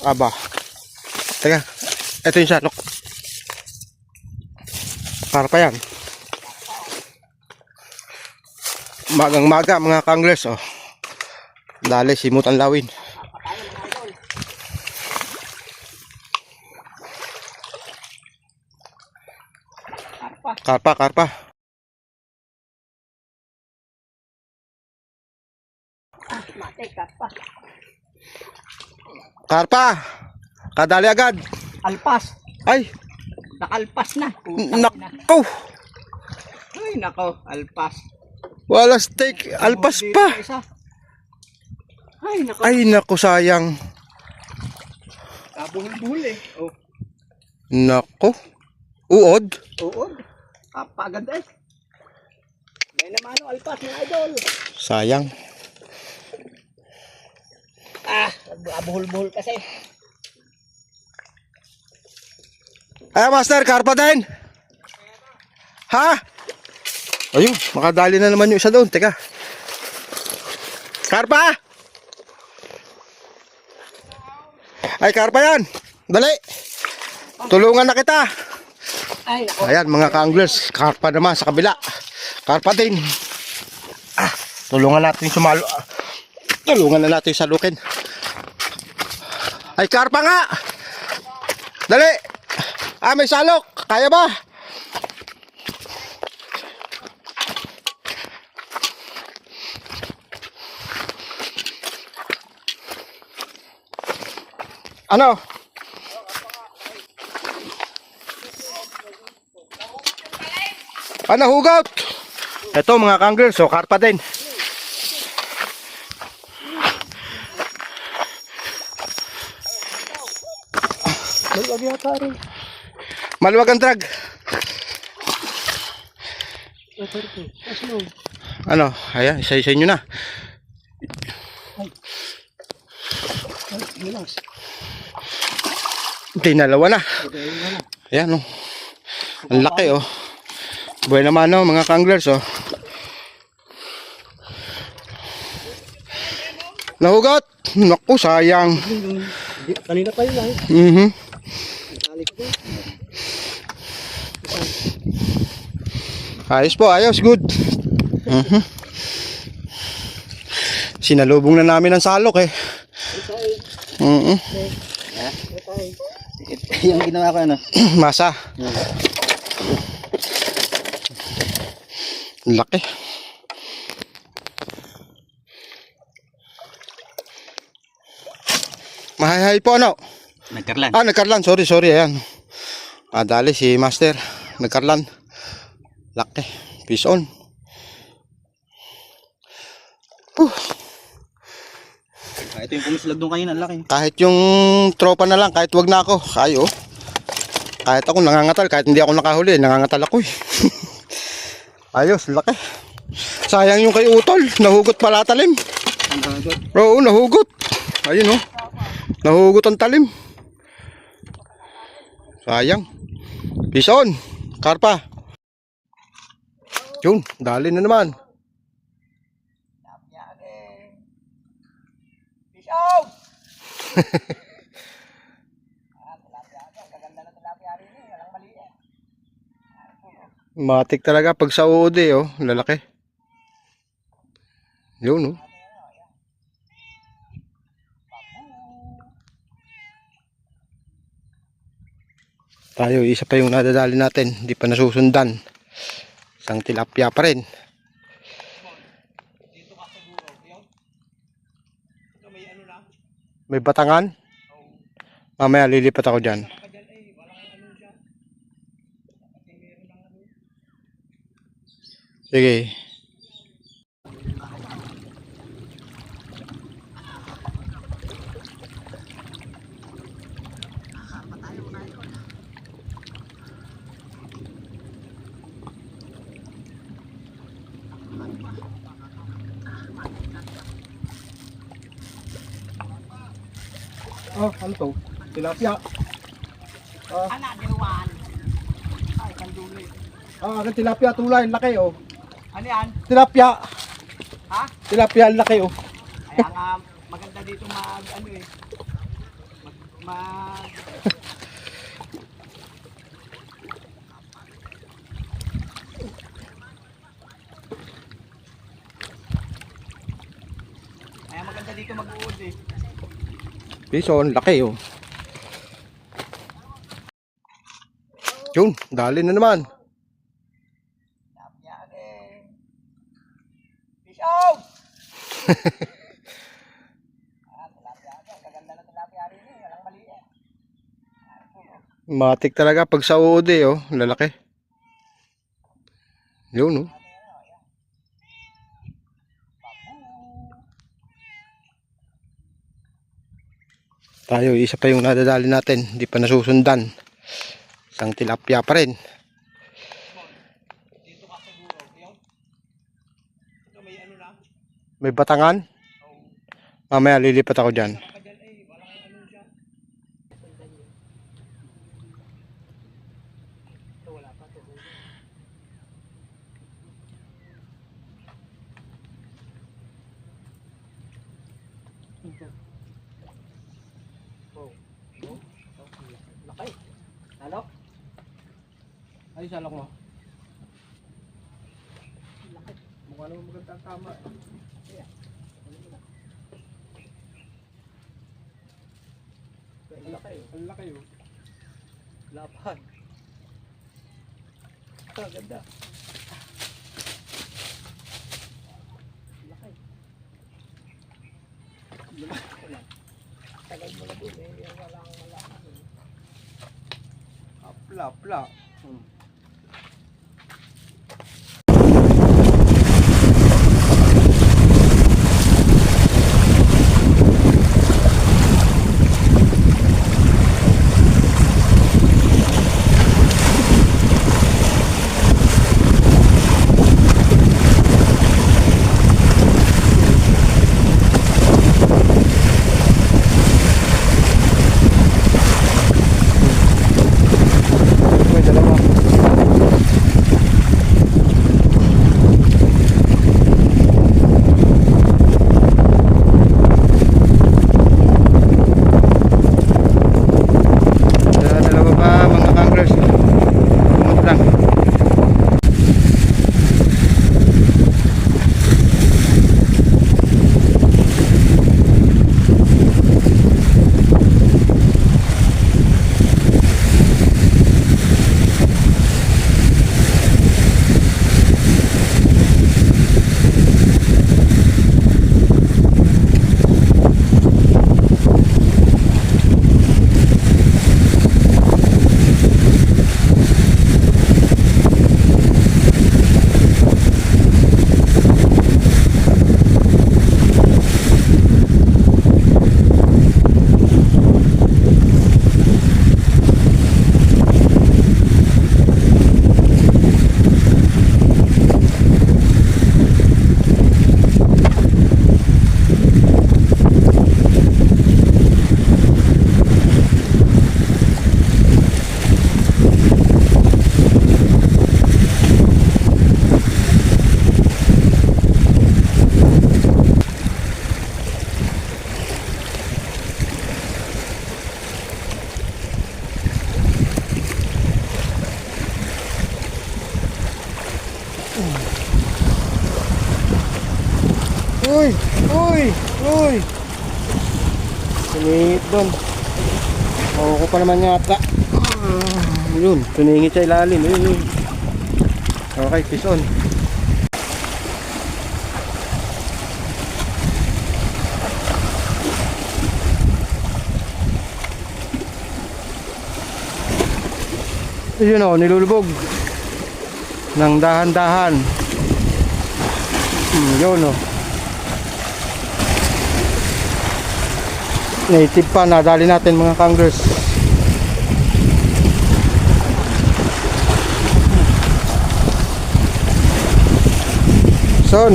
Aba. Teka. Ito yung salok. Karpa yan. Magang maga mga kanglers. Oh. Dali, simutan lawin. Karpa, karpa. Mate, karpa. Karpa. Kadali agad. Alpas. Ay. Nakalpas na. Nako. Ay, nako. Alpas. Wala steak. Alpas pa. Ay, nako. Ay, nako sayang. Kabuhol-buhol eh. Oh. Nako. Uod. Oo. Kapagad eh. May naman ang alpas mga idol. Sayang. Kabuhol-buhol kasi. Ay, master, karpa din. Ha? Ayun, makadali na naman yung isa doon. Teka. Karpa! Ay, karpa yan. Dali. Tulungan na kita. Ay, nako. Ayan, mga ka-anglers. Karpa naman sa kabila. Karpa din. Tulungan natin sumalo. Tulungan na natin salukin. Ay, karpa nga. Dali. May salok. Kaya ba? Ano? Hugot? Ito mga kanglers, so karpa din. Maluwag yata rin. Maluwag ang drag. Ano? Ayan, isa-isa nyo na. Dinalawa na. Ayan, oh. Ang laki, oh. Buhay naman, oh, mga kanglers, oh. Nahugot. Naku, sayang. Kanina pa yun eh. Ayos po, ayos, good. Sinalubong na namin ang salok eh. Yung ginawa ko ano? Masa. Laki. Mahay-hay po ano? Nagkarlan. Nagkarlan. Sorry. Ayan. Dali si Master. Nagkarlan. Laki. Peace on. Ito yung pumislag doon kanina. Laki. Kahit yung tropa na lang. Kahit wag na ako. Kayo. Kahit ako nangangatal. Kahit hindi ako nakahuli. Nangangatal ako eh. Ayos. Laki. Sayang yung kay Utol. Nahugot pala talim. Oo, nahugot. Ayun oh. Nahugot ang talim. Sayang. Peace on. Karpa. Yun, dali na naman. Peace out! Matik talaga pag sa uod eh, oh. Lalaki. Yun, oh. Tayo, isa pa yung nadadali natin. Hindi pa nasusundan. Isang tilapia pa rin. May batangan? Mamaya lilipat ako dyan. Sige. Ano to? Tilapia. Anak, diluan. Ay, kanduli. Ang tilapia tulay, laki oh. Ano yan? Tilapia. Ha? Tilapia, laki oh. Kaya nga, maganda dito mag ano eh. Mag Kaya maganda dito mag-uod eh. Bison, laki oh. Yun, dali na naman. Yan eh. Fish out! Tilapia. Kaganda na tilapia rin eh. Walang mali eh. Matik talaga pag sa uod eh oh, lalaki. Yun oh. Tayo, isa pa yung nadadali natin, hindi pa nasusundan. Isang tilapia pa rin. Dito ka siguro. Yung ito may ano na. May batangan. Mamaya lilipat ako dyan. Saka dyan eh. Walang ano siya. Ito wala pa. Laki. Salok? Ay, salok mo. Laki. Mukha naman magandang tama. Ang laki. Ang laki oh. Lapan. Ah, ganda. Laki. Lumaki lang. Tagal mo na din eh. Walang malaman eh. Apla, apla. May dalawa. Dalawa pa mga kanglers. Kumot lang. Uy! Uy! Uy! Tuningit doon. Ako pa naman yata. Yun, tuningit sa ilalim. Yun. Okay, fish on. Yun o, nilulubog. Nang dahan-dahan. Yun o. Native pa, nadali natin mga kanglers. Son.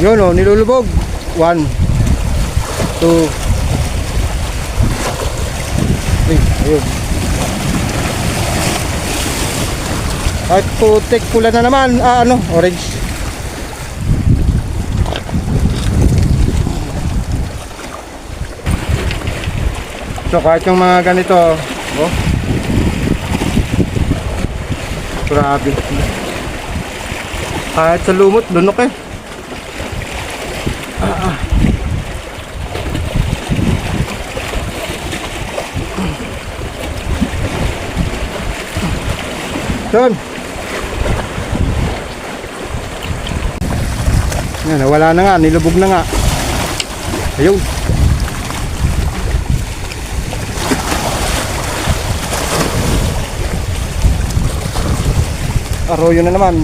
Yun o, nilulubog. 1 2 ayun. Ay putik, pula na naman. Orange. So kahit yung mga ganito, oh. Grabe. Kahit sa lumot, lunok eh. Doon. Yan, nawala na nga, nilubog na nga. Ayun. Arroyo na naman.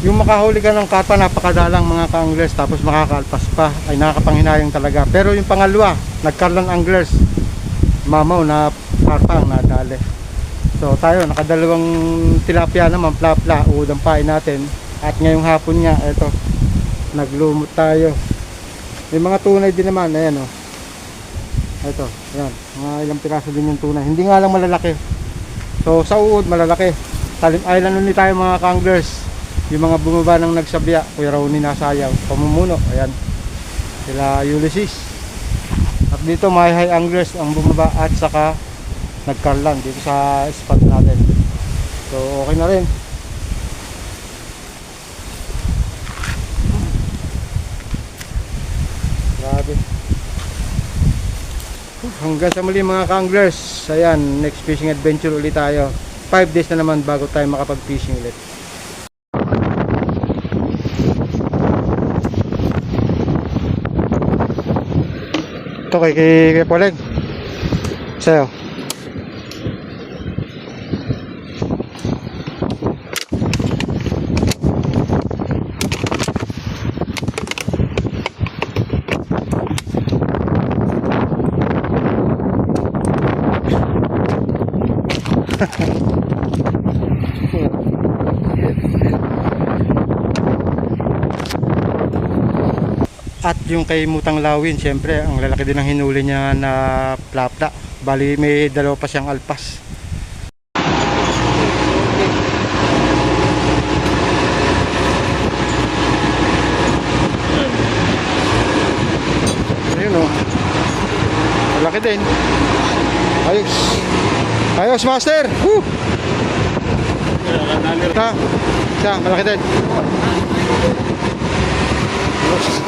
Yung makahuli ka ng karpa, napakadalang mga ka-anglers, tapos makakalpas pa, ay nakakapanghinayang talaga. Pero yung pangalawa, nagkarlan anglers, mamaw na karpa ang nadali. So tayo, nakadalawang tilapia naman, plapla, uudampain natin. At ngayong hapon nga, eto, naglumot tayo. May mga tunay din naman, ayan o. Eto, ayan, mga ilang piraso din yung tunay. Hindi nga lang malalaki. So sa uod, malalaki. Talim Island ulit tayo mga ka-anglers. Yung mga bumaba ng nagsabya, Kuya Ronnie Nasayaw, pamumuno, ayan, sila Ulysses. At dito may high anglers ang bumaba at saka nagkarlan dito sa spot natin. So okay na rin. Grabe. Hanggang sa muli mga ka-anglers. Ayan, next fishing adventure ulit tayo. 5 days na naman bago tayo makapag-fishing ulit. Ito kay Poleg. Sa'yo. At yung kay Mutang Lawin, syempre ang lalaki din ng hinuli niya na plapla. Bali may dalawa pa siyang alpas. Ayun o, malaki din. Ayos. Ayos master. Woo! Siya, malaki din. Ayos.